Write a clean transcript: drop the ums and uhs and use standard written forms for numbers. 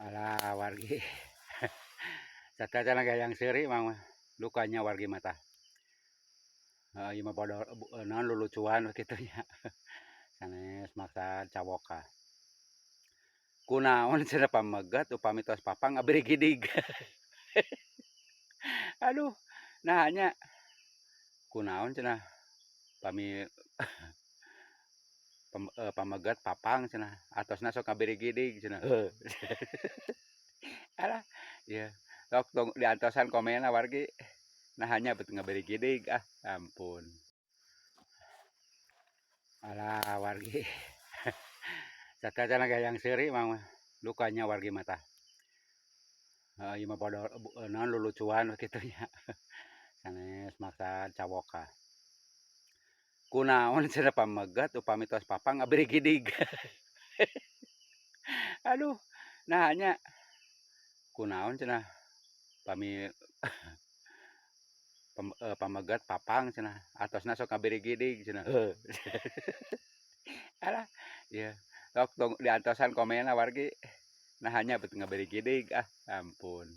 Alah wargi sateuacan gayang seuri mang mah lukanya wargi mah tah. Ieu mah pada naon lulucuan kitu nya. Sanes maksad cawoka. Kunaon cenah pamegat upami tos papang abri gidig. Aduh, nah nya kunaon cenah pami pamegat papang cenah atosna sok ngabiri gidig cenah. Heuh. Alah, ieu sok tong diantosan komenna wargi nahannya bet ngabiri gidig ampun. Alah wargi sateuacan gayang seuri mang mah lukanya wargi mah tah. Ieu mah pada naon lulucuan kitu nya. Sanes maksad cawoka. Kunaon cenah pamegat upami tos papang abri gidig. Aduh, nah nya kunaon cenah pami pamegat papang cenah atosna sok ngabiri gidig cenah. Heuh. Alah, ieu sok tong diantosan komenna wargi nahannya bet ngabiri gidig ampun.